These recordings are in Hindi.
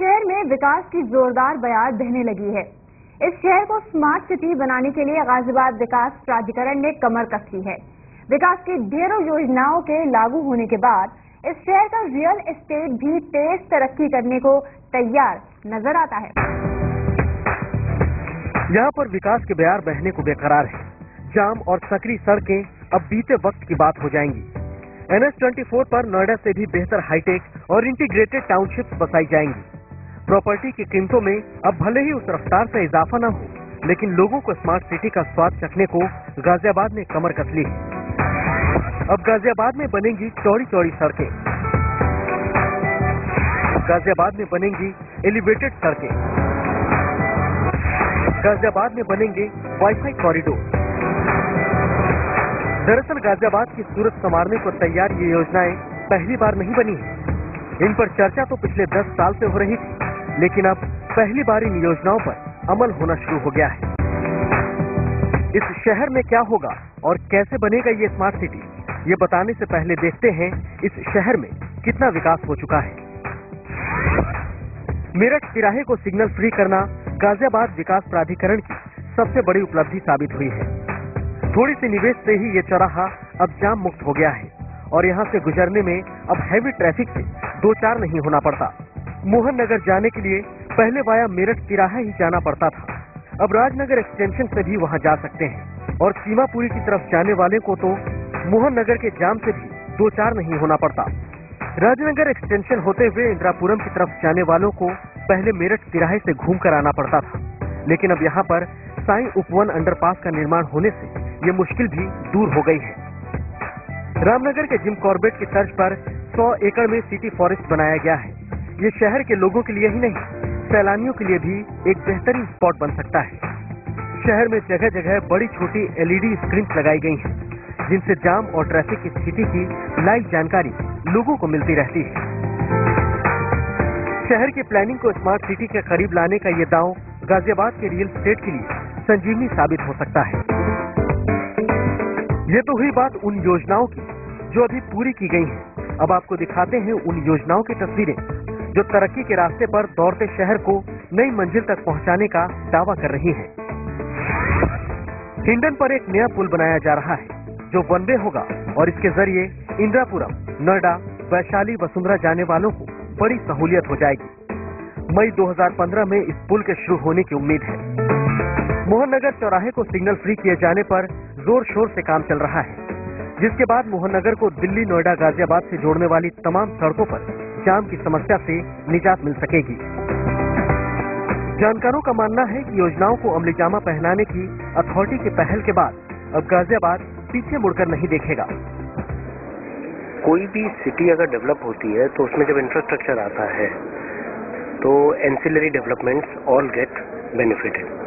शहर में विकास की जोरदार बयार बहने लगी है। इस शहर को स्मार्ट सिटी बनाने के लिए गाजियाबाद विकास प्राधिकरण ने कमर कस ली है। विकास की ढेरों योजनाओं के लागू होने के बाद इस शहर का रियल एस्टेट भी तेज तरक्की करने को तैयार नजर आता है। यहाँ पर विकास के बयार बहने को बेकरार है। जाम और सकरी सड़कें अब बीते वक्त की बात हो जाएंगी। NH24 पर नोएडा से भी बेहतर हाईटेक और इंटीग्रेटेड टाउनशिप्स बसाई जाएंगी। प्रॉपर्टी की कीमतों में अब भले ही उस रफ्तार से इजाफा न हो, लेकिन लोगों को स्मार्ट सिटी का स्वाद चखने को गाजियाबाद ने कमर कस ली है। अब गाजियाबाद में बनेंगी चौड़ी चौड़ी सड़कें, गाजियाबाद में बनेंगी एलिवेटेड सड़कें, गाजियाबाद में बनेंगे वाईफाई कॉरिडोर। दरअसल गाजियाबाद की सूरत संवारने को तैयार ये योजनाएं पहली बार नहीं बनी है। इन पर चर्चा तो पिछले 10 साल से हो रही थी, लेकिन अब पहली बार इन योजनाओं पर अमल होना शुरू हो गया है। इस शहर में क्या होगा और कैसे बनेगा ये स्मार्ट सिटी, ये बताने से पहले देखते हैं इस शहर में कितना विकास हो चुका है। मेरठ तिराहे को सिग्नल फ्री करना गाजियाबाद विकास प्राधिकरण की सबसे बड़ी उपलब्धि साबित हुई है। थोड़ी सी निवेश से ही ये चौराहा अब जाम मुक्त हो गया है और यहाँ से गुजरने में अब हैवी ट्रैफिक से दो चार नहीं होना पड़ता। मोहन नगर जाने के लिए पहले वाया मेरठ तिराहा ही जाना पड़ता था, अब राजनगर एक्सटेंशन से भी वहाँ जा सकते हैं और सीमापुरी की तरफ जाने वाले को तो मोहन नगर के जाम से भी दो चार नहीं होना पड़ता। राजनगर एक्सटेंशन होते हुए इंदिरापुरम की तरफ जाने वालों को पहले मेरठ तिराहे से घूमकर आना पड़ता था, लेकिन अब यहाँ पर साई उपवन अंडरपास का निर्माण होने से ये मुश्किल भी दूर हो गई है। रामनगर के जिम कॉर्बेट की तर्ज पर 100 एकड़ में सिटी फॉरेस्ट बनाया गया है। ये शहर के लोगों के लिए ही नहीं, सैलानियों के लिए भी एक बेहतरीन स्पॉट बन सकता है। शहर में जगह जगह बड़ी छोटी LED स्क्रीन लगाई गई हैं, जिनसे जाम और ट्रैफिक की स्थिति की लाइव जानकारी लोगों को मिलती रहती है। शहर की प्लानिंग को स्मार्ट सिटी के करीब लाने का ये दांव गाजियाबाद के रियल एस्टेट के लिए संजीवनी साबित हो सकता है। ये तो हुई बात उन योजनाओं की जो अभी पूरी की गई हैं। अब आपको दिखाते हैं उन योजनाओं की तस्वीरें जो तरक्की के रास्ते पर दौड़ते शहर को नई मंजिल तक पहुंचाने का दावा कर रही हैं। हिंडन पर एक नया पुल बनाया जा रहा है जो वन वे होगा और इसके जरिए इंदिरापुरम, नोएडा, वैशाली, वसुंधरा जाने वालों को बड़ी सहूलियत हो जाएगी। मई 2015 में इस पुल के शुरू होने की उम्मीद है। मोहन नगर चौराहे को सिग्नल फ्री किए जाने पर जोर शोर से काम चल रहा है, जिसके बाद मोहन नगर को दिल्ली, नोएडा, गाजियाबाद से जोड़ने वाली तमाम सड़कों पर जाम की समस्या से निजात मिल सकेगी। जानकारों का मानना है कि योजनाओं को अमलीजामा पहनाने की अथॉरिटी की पहल के बाद अब गाजियाबाद पीछे मुड़कर नहीं देखेगा। कोई भी सिटी अगर डेवलप होती है तो उसमें जब इंफ्रास्ट्रक्चर आता है तो ancillary developments all get benefited.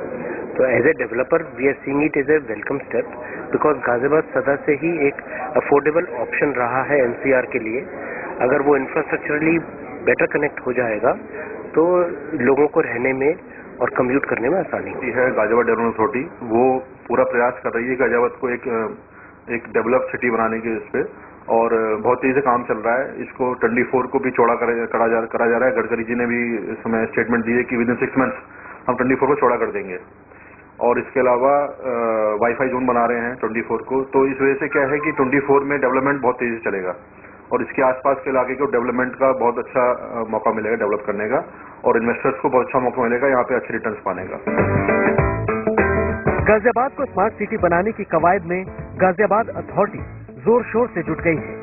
तो as a developer we are seeing it as a welcome step, because Ghaziabad सदा से ही एक अफोर्डेबल ऑप्शन रहा है NCR के लिए। अगर वो इंफ्रास्ट्रक्चरली बेटर कनेक्ट हो जाएगा तो लोगों को रहने में और कम्यूट करने में आसानी होगी। गाजियाबाद डेवलपमेंट अथॉरिटी वो पूरा प्रयास कर रही है गाजियाबाद को एक डेवलप सिटी बनाने के इस पे, और बहुत तेजी से काम चल रहा है। इसको 24 को भी चौड़ा करा जा रहा है। गडकरी जी ने भी इस समय स्टेटमेंट दी है कि विदिन 6 मंथ्स हम 24 को चौड़ा कर देंगे, और इसके अलावा वाईफाई जोन बना रहे हैं 24 को। तो इस वजह से क्या है कि 24 में डेवलपमेंट बहुत तेजी से चलेगा और इसके आसपास के इलाके को डेवलपमेंट का बहुत अच्छा मौका मिलेगा डेवलप करने का, और इन्वेस्टर्स को बहुत अच्छा मौका मिलेगा यहाँ पे अच्छे रिटर्न्स पाने का। गाजियाबाद को स्मार्ट सिटी बनाने की कवायद में गाजियाबाद अथॉरिटी जोर शोर से जुट गई है।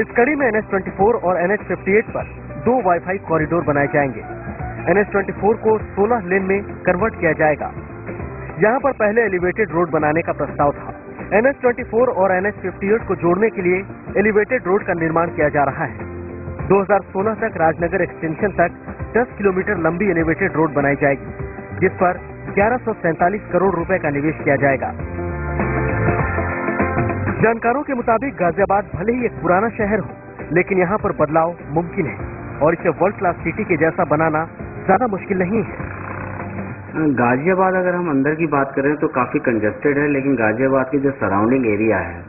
इस कड़ी में NH24 और NH58 पर 2 वाईफाई कॉरिडोर बनाए जाएंगे। NH24 को 16 लेन में कन्वर्ट किया जाएगा। यहाँ पर पहले एलिवेटेड रोड बनाने का प्रस्ताव था। NH24 और NH58 को जोड़ने के लिए एलिवेटेड रोड का निर्माण किया जा रहा है। 2016 तक राजनगर एक्सटेंशन तक 10 किलोमीटर लंबी एलिवेटेड रोड बनाई जाएगी, जिस पर 1147 करोड़ रुपए का निवेश किया जाएगा। जानकारों के मुताबिक गाजियाबाद भले ही एक पुराना शहर हो, लेकिन यहाँ पर बदलाव मुमकिन है और इसे वर्ल्ड क्लास सिटी के जैसा बनाना ज्यादा मुश्किल नहीं है। गाजियाबाद अगर हम अंदर की बात करें तो काफी कंजेस्टेड है, लेकिन गाजियाबाद के जो सराउंडिंग एरिया है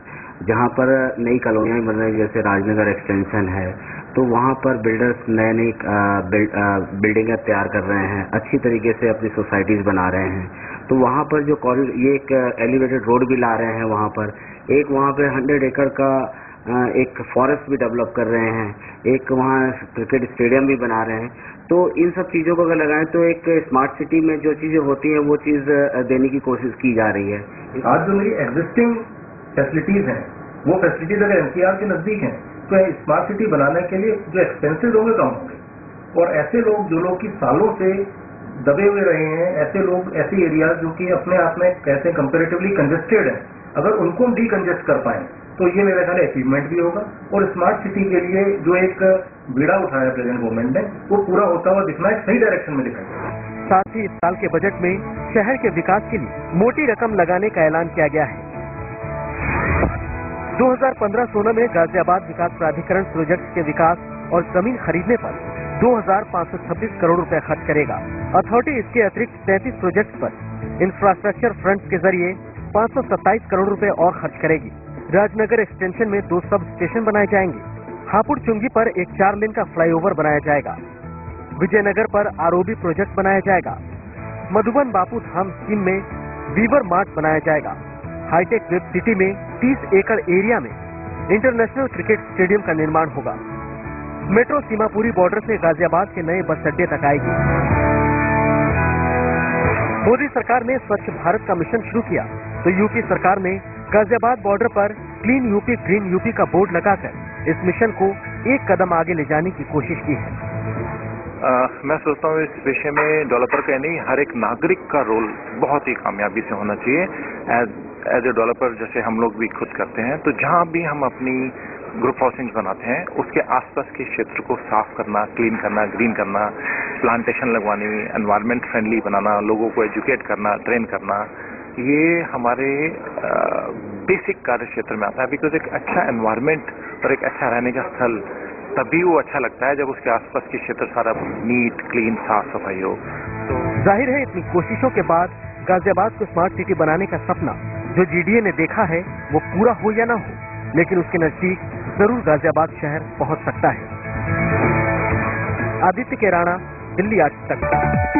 जहाँ पर नई कॉलोनियां बन रही है, जैसे राजनगर एक्सटेंशन है, तो वहाँ पर बिल्डर्स नए नई बिल्डिंगें तैयार कर रहे हैं, अच्छी तरीके से अपनी सोसाइटीज़ बना रहे हैं। तो वहाँ पर जो ये एक एलिवेटेड रोड भी ला रहे हैं वहाँ पर, एक वहाँ पे 100 एकड़ का एक फॉरेस्ट भी डेवलप कर रहे हैं, एक वहाँ क्रिकेट स्टेडियम भी बना रहे हैं। तो इन सब चीज़ों को अगर लगाएं तो एक स्मार्ट सिटी में जो चीज़ें होती हैं वो चीज़ देने की कोशिश की जा रही है। आज जो मेरी एग्जिस्टिंग फैसिलिटीज़ हैं वो फैसिलिटीज़ अगर एनसीआर के नज़दीक हैं तो स्मार्ट सिटी बनाने के लिए जो एक्सपेंसेस होंगे कम होंगे, और ऐसे लोग जो लोग कि सालों से दबे हुए रहे हैं, ऐसे लोग, ऐसे एरियाज जो कि अपने आप में कहते हैं कंपेरेटिवली कंजेस्टेड है, अगर उनको हम डीकंजेस्ट कर पाएं तो ये मेरे ख्याल अचीवमेंट भी होगा। और स्मार्ट सिटी के लिए जो एक बीड़ा उठाया प्रेजेंट गवर्नमेंट ने वो पूरा होता हुआ दिखना एक सही डायरेक्शन में दिखाई। साथ ही इस साल के बजट में शहर के विकास के लिए मोटी रकम लगाने का ऐलान किया गया है। 2015-16 में गाजियाबाद विकास प्राधिकरण प्रोजेक्ट के विकास और जमीन खरीदने पर 2526 करोड़ रुपए खर्च करेगा। अथॉरिटी इसके अतिरिक्त 33 प्रोजेक्ट पर इंफ्रास्ट्रक्चर फंड के जरिए 527 करोड़ रुपए और खर्च करेगी। राजनगर एक्सटेंशन में 2 सब स्टेशन बनाए जाएंगे। हापुड़ चुंगी पर एक 4 लेन का फ्लाईओवर बनाया जाएगा। विजयनगर पर आरओबी प्रोजेक्ट बनाया जाएगा। मधुबन बापू धाम स्कीम में वीवर मार्ट बनाया जाएगा। हाईटेक वेब सिटी में 30 एकड़ एरिया में इंटरनेशनल क्रिकेट स्टेडियम का निर्माण होगा। मेट्रो सीमापुरी बॉर्डर से गाजियाबाद के नए बस अड्डे तक आएगी। मोदी सरकार ने स्वच्छ भारत का मिशन शुरू किया तो यूपी सरकार ने गाजियाबाद बॉर्डर पर क्लीन यूपी ग्रीन यूपी का बोर्ड लगाकर इस मिशन को एक कदम आगे ले जाने की कोशिश की है। मैं सोचता हूँ इस विषय में डेवलपर का नहीं, हर एक नागरिक का रोल बहुत ही कामयाबी से होना चाहिए। एज ए डेवलपर जैसे हम लोग भी खुद करते हैं, तो जहाँ भी हम अपनी ग्रुप हाउसिंग बनाते हैं उसके आसपास के क्षेत्र को साफ करना, क्लीन करना, ग्रीन करना, प्लांटेशन लगवानी, एनवायरमेंट फ्रेंडली बनाना, लोगों को एजुकेट करना, ट्रेन करना, ये हमारे बेसिक कार्य क्षेत्र में आता है। बिकॉज एक अच्छा एनवायरमेंट और एक अच्छा रहने का स्थल तभी वो अच्छा लगता है जब उसके आसपास के क्षेत्र सारा नीट, क्लीन, साफ सफाई हो। तो जाहिर है इतनी कोशिशों के बाद गाजियाबाद को स्मार्ट सिटी बनाने का सपना जो जीडीए ने देखा है वो पूरा हो या ना हो, लेकिन उसके नजदीक जरूर गाजियाबाद शहर पहुंच सकता है। आदित्य के राणा, दिल्ली आज तक।